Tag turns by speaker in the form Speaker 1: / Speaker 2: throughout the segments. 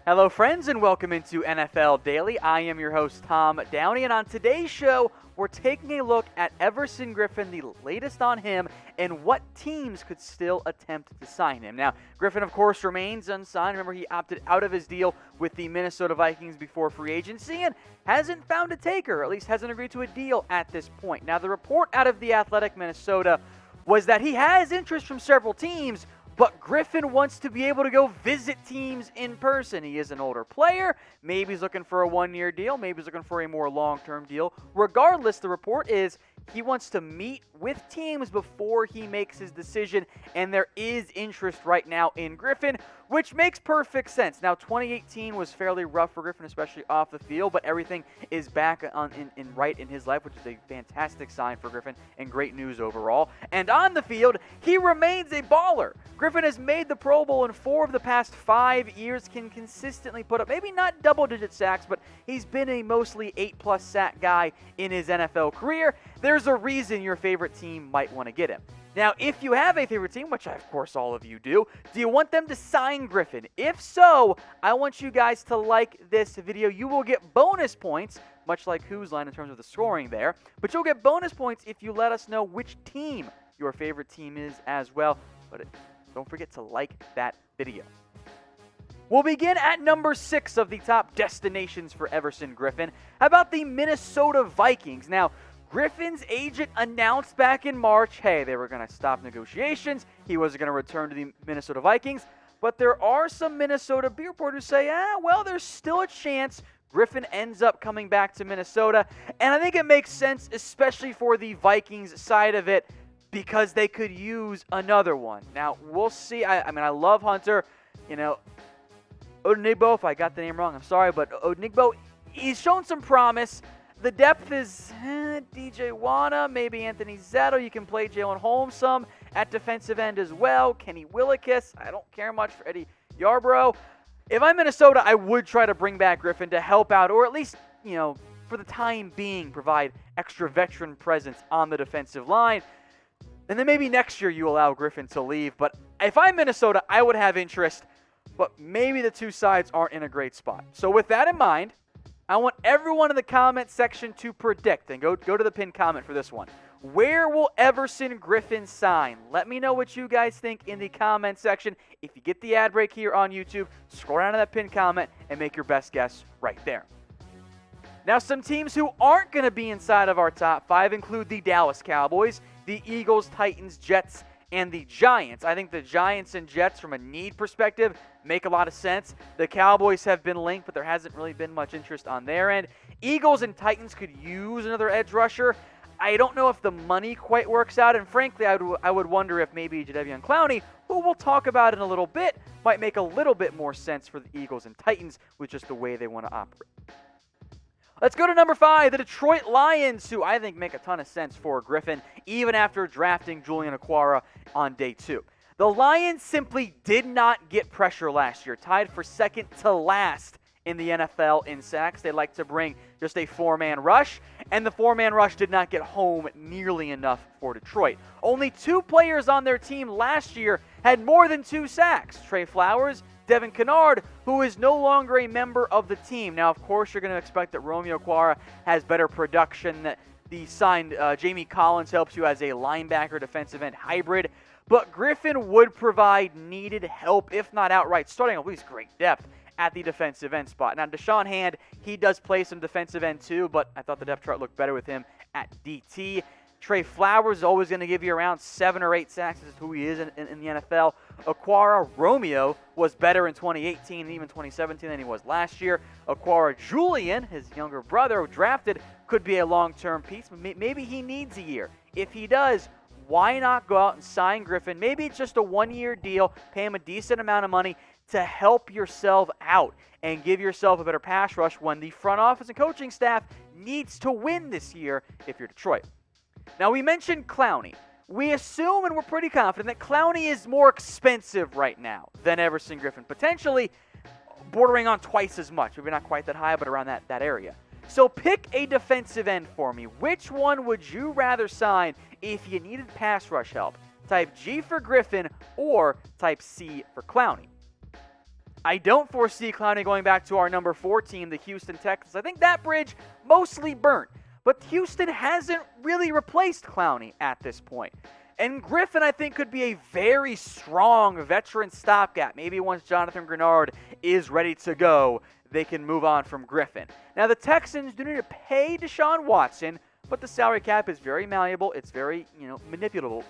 Speaker 1: Hello, friends, and welcome into NFL Daily. I am your host, Tom Downey, and on today's show, we're taking a look at Everson Griffen, the latest on him, and what teams could still attempt to sign him. Now, Griffen, of course, remains unsigned. Remember, he opted out of his deal with the Minnesota Vikings before free agency and hasn't found a taker, or at least hasn't agreed to a deal at this point. Now, the report out of the Athletic Minnesota was that he has interest from several teams, but Griffen wants to be able to go visit teams in person. He is an older player. Maybe he's looking for a one-year deal. Maybe he's looking for a more long-term deal. Regardless, the report is he wants to meet with teams before he makes his decision, and there is interest right now in Griffen, which makes perfect sense. Now, 2018 was fairly rough for Griffen, especially off the field, but everything is back right in his life, which is a fantastic sign for Griffen and great news overall. And on the field, he remains a baller. Griffen has made the Pro Bowl in 4 of the past 5 years, can consistently put up, maybe not double-digit sacks, but he's been a mostly 8+ sack guy in his NFL career. There's a reason your favorite team might want to get him. Now, if you have a favorite team, which of course all of you do you want them to sign Griffen? If so, I want you guys to like this video. You will get bonus points, much like Who's Line in terms of the scoring there, but you'll get bonus points if you let us know which team your favorite team is as well. But don't forget to like that video. We'll begin at number 6 of the top destinations for Everson Griffen. How about the Minnesota Vikings? Now, Griffen's agent announced back in March, hey, they were going to stop negotiations. He was going to return to the Minnesota Vikings. But there are some Minnesota beat reporters who say, well, there's still a chance Griffen ends up coming back to Minnesota. And I think it makes sense, especially for the Vikings side of it, because they could use another one. Now, we'll see. I love Hunter. Odenigbo, if I got the name wrong, I'm sorry. But Odenigbo, he's shown some promise. The depth is DJ Wana, maybe Anthony Zetto. You can play Jalen Holmes some at defensive end as well. Kenny Willekes. I don't care much for Eddie Yarbrough. If I'm Minnesota, I would try to bring back Griffen to help out, or at least, for the time being, provide extra veteran presence on the defensive line. And then maybe next year you allow Griffen to leave. But if I'm Minnesota, I would have interest. But maybe the two sides aren't in a great spot. So with that in mind, I want everyone in the comment section to predict, and go to the pinned comment for this one. Where will Everson Griffen sign? Let me know what you guys think in the comment section. If you get the ad break here on YouTube, scroll down to that pinned comment and make your best guess right there. Now, some teams who aren't going to be inside of our top 5 include the Dallas Cowboys, the Eagles, Titans, Jets, and the Giants. I think the Giants and Jets, from a need perspective, make a lot of sense. The Cowboys have been linked, but there hasn't really been much interest on their end. Eagles and Titans could use another edge rusher. I don't know if the money quite works out, and frankly, I would wonder if maybe Jadeveon Clowney, who we'll talk about in a little bit, might make a little bit more sense for the Eagles and Titans with just the way they want to operate. Let's go to number 5, the Detroit Lions, who I think make a ton of sense for Griffen, even after drafting Julian Okwara on day 2. The Lions simply did not get pressure last year, tied for second to last in the NFL in sacks. They like to bring just a 4-man rush, and the 4-man rush did not get home nearly enough for Detroit. Only 2 players on their team last year had more than 2 sacks, Trey Flowers, Devin Kennard, who is no longer a member of the team. Now, of course, you're going to expect that Romeo Okwara has better production, that the signed Jamie Collins helps you as a linebacker defensive end hybrid, but Griffen would provide needed help, if not outright starting, at least great depth at the defensive end spot. Now, Deshaun Hand, he does play some defensive end too, but I thought the depth chart looked better with him at DT. Trey Flowers is always going to give you around 7 or 8 sacks. This is who he is in the NFL. Okwara Romeo was better in 2018 and even 2017 than he was last year. Okwara Julian, his younger brother, drafted, could be a long-term piece. Maybe he needs a year. If he does, why not go out and sign Griffen? Maybe it's just a 1-year deal, pay him a decent amount of money to help yourself out and give yourself a better pass rush when the front office and coaching staff needs to win this year if you're Detroit. Now, we mentioned Clowney. We assume, and we're pretty confident, that Clowney is more expensive right now than Everson Griffen, potentially bordering on twice as much. Maybe not quite that high, but around that area. So pick a defensive end for me. Which one would you rather sign if you needed pass rush help? Type G for Griffen or type C for Clowney. I don't foresee Clowney going back to our number 4 team, the Houston Texans. I think that bridge mostly burnt. But Houston hasn't really replaced Clowney at this point. And Griffen, I think, could be a very strong veteran stopgap. Maybe once Jonathan Grenard is ready to go, they can move on from Griffen. Now, the Texans do need to pay Deshaun Watson, but the salary cap is very malleable. It's very, manipulable.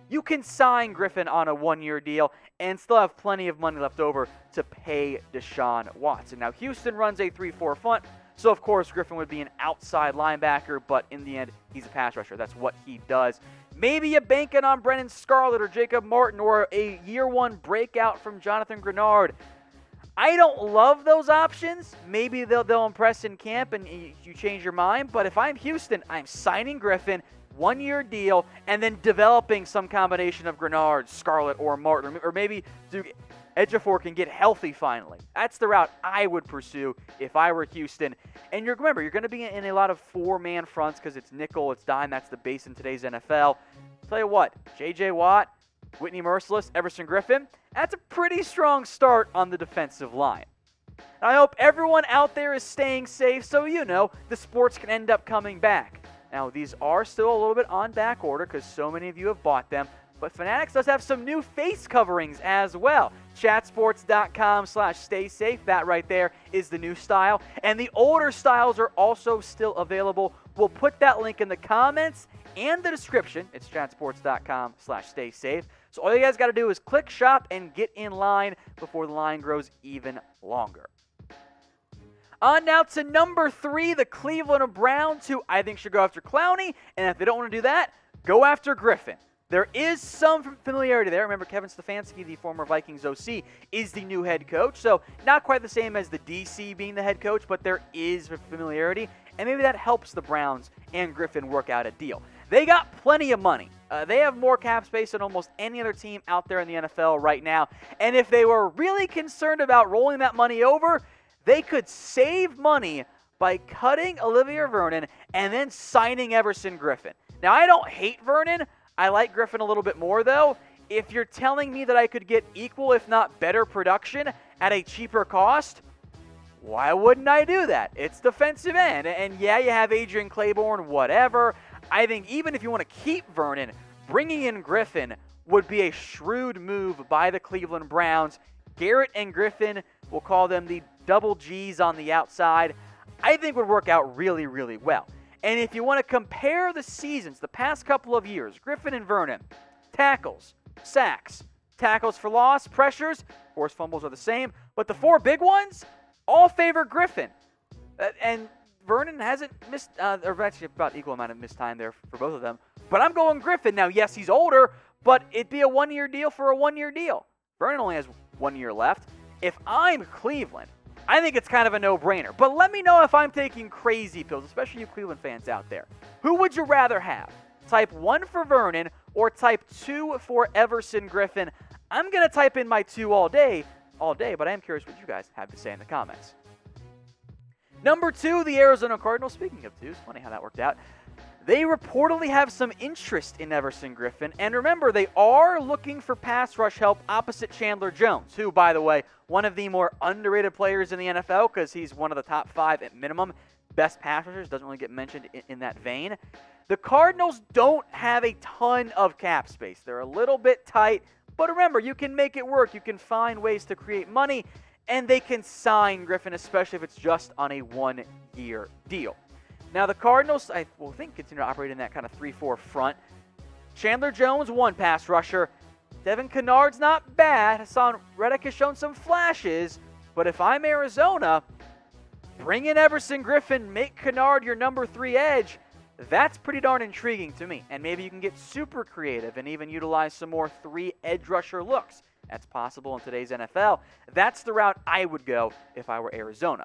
Speaker 1: You can sign Griffen on a 1-year deal and still have plenty of money left over to pay Deshaun Watson. Now, Houston runs a 3-4 front, so of course Griffen would be an outside linebacker, but in the end, he's a pass rusher. That's what he does. Maybe you bank it on Brennan Scarlett or Jacob Martin or a year 1 breakout from Jonathan Grenard. I don't love those options. Maybe they'll impress in camp and you change your mind. But if I'm Houston, I'm signing Griffen, 1-year deal, and then developing some combination of Grenard, Scarlett, or Martin. Or maybe Ejiofor can get healthy finally. That's the route I would pursue if I were Houston. And remember, you're going to be in a lot of 4-man fronts because it's nickel, it's dime. That's the base in today's NFL. Tell you what, J.J. Watt, Whitney Merciless, Everson Griffen, that's a pretty strong start on the defensive line. And I hope everyone out there is staying safe so the sports can end up coming back. Now, these are still a little bit on back order because so many of you have bought them. But Fanatics does have some new face coverings as well. Chatsports.com/stay safe. That right there is the new style. And the older styles are also still available. We'll put that link in the comments and the description. It's chatsports.com/stay safe. So all you guys got to do is click shop and get in line before the line grows even longer. On now to number 3, the Cleveland Browns, who I think should go after Clowney. And if they don't want to do that, go after Griffen. There is some familiarity there. Remember, Kevin Stefanski, the former Vikings OC, is the new head coach. So not quite the same as the DC being the head coach, but there is familiarity. And maybe that helps the Browns and Griffen work out a deal. They got plenty of money. They have more cap space than almost any other team out there in the NFL right now. And if they were really concerned about rolling that money over, they could save money by cutting Olivier Vernon and then signing Everson Griffen. Now, I don't hate Vernon. I like Griffen a little bit more, though. If you're telling me that I could get equal, if not better production at a cheaper cost, why wouldn't I do that? It's defensive end. And yeah, you have Adrian Claiborne, whatever. I think even if you want to keep Vernon, bringing in Griffen would be a shrewd move by the Cleveland Browns. Garrett and Griffen, we'll call them the double G's on the outside, I think would work out really, really well. And if you want to compare the seasons, the past couple of years, Griffen and Vernon, tackles, sacks, tackles for loss, pressures, forced fumbles are the same, but the 4 big ones all favor Griffen. And Vernon hasn't missed, or actually about equal amount of missed time there for both of them. But I'm going Griffen. Now, yes, he's older, but it'd be a 1-year deal for a 1-year deal. Vernon only has 1 year left. If I'm Cleveland, I think it's kind of a no-brainer. But let me know if I'm taking crazy pills, especially you Cleveland fans out there. Who would you rather have? Type 1 for Vernon or type 2 for Everson Griffen? I'm going to type in my 2 all day, but I am curious what you guys have to say in the comments. Number 2, the Arizona Cardinals. Speaking of 2s, funny how that worked out. They reportedly have some interest in Everson Griffen. And remember, they are looking for pass rush help opposite Chandler Jones, who, by the way, one of the more underrated players in the NFL because he's one of the top 5 at minimum best pass rushers. Doesn't really get mentioned in that vein. The Cardinals don't have a ton of cap space. They're a little bit tight. But remember, you can make it work. You can find ways to create money. And they can sign Griffen, especially if it's just on a 1-year deal. Now, the Cardinals, I think, continue to operate in that kind of 3-4 front. Chandler Jones, 1 pass rusher. Devin Kennard's not bad. Hassan Reddick has shown some flashes. But if I'm Arizona, bring in Everson Griffen, make Kennard your number 3 edge. That's pretty darn intriguing to me. And maybe you can get super creative and even utilize some more 3 edge rusher looks. That's possible in today's NFL. That's the route I would go if I were Arizona.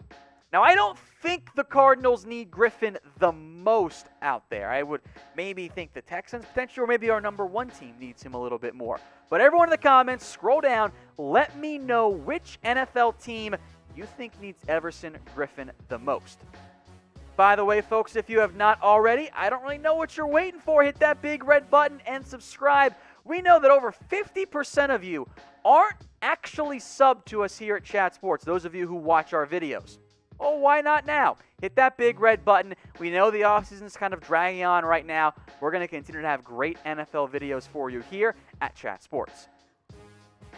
Speaker 1: Now, I don't think the Cardinals need Griffen the most out there. I would maybe think the Texans potentially, or maybe our number 1 team needs him a little bit more. But everyone in the comments, scroll down. Let me know which NFL team you think needs Everson Griffen the most. By the way, folks, if you have not already, I don't really know what you're waiting for. Hit that big red button and subscribe. We know that over 50% of you aren't actually subbed to us here at Chat Sports, those of you who watch our videos. Oh, why not now? Hit that big red button. We know the offseason's kind of dragging on right now. We're going to continue to have great NFL videos for you here at Chat Sports.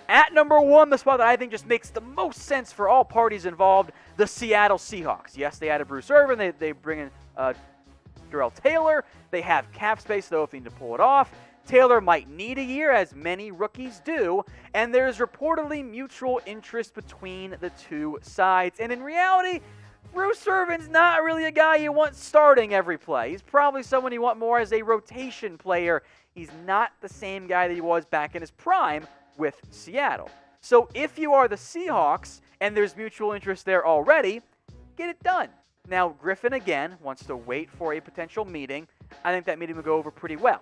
Speaker 1: At number 1, the spot that I think just makes the most sense for all parties involved, the Seattle Seahawks. Yes, they added Bruce Irvin. They bring in Darrell Taylor. They have cap space, though, if they need to pull it off. Taylor might need a year, as many rookies do, and there's reportedly mutual interest between the two sides. And in reality, Bruce Irvin's not really a guy you want starting every play. He's probably someone you want more as a rotation player. He's not the same guy that he was back in his prime with Seattle. So if you are the Seahawks and there's mutual interest there already, get it done. Now, Griffen, again, wants to wait for a potential meeting. I think that meeting will go over pretty well.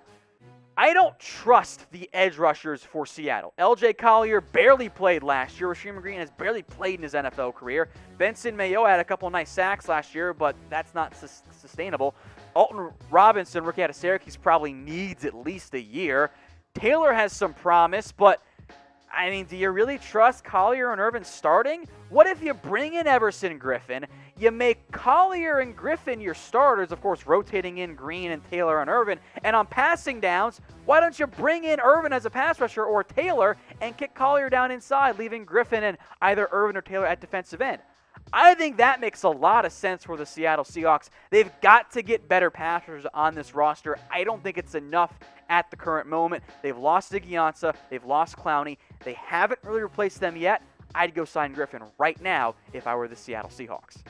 Speaker 1: I don't trust the edge rushers for Seattle. L.J. Collier barely played last year. Rasheem Green has barely played in his NFL career. Benson Mayo had a couple nice sacks last year, but that's not sustainable. Alton Robinson, rookie out of Syracuse, probably needs at least a year. Taylor has some promise, but I mean, do you really trust Collier and Irvin starting? What if you bring in Everson Griffen, you make Collier and Griffen your starters, of course, rotating in Green and Taylor and Irvin, and on passing downs, why don't you bring in Irvin as a pass rusher or Taylor and kick Collier down inside, leaving Griffen and either Irvin or Taylor at defensive end? I think that makes a lot of sense for the Seattle Seahawks. They've got to get better passers on this roster. I don't think it's enough at the current moment. They've lost Ziggy Ansah. They've lost Clowney. They haven't really replaced them yet. I'd go sign Griffen right now if I were the Seattle Seahawks.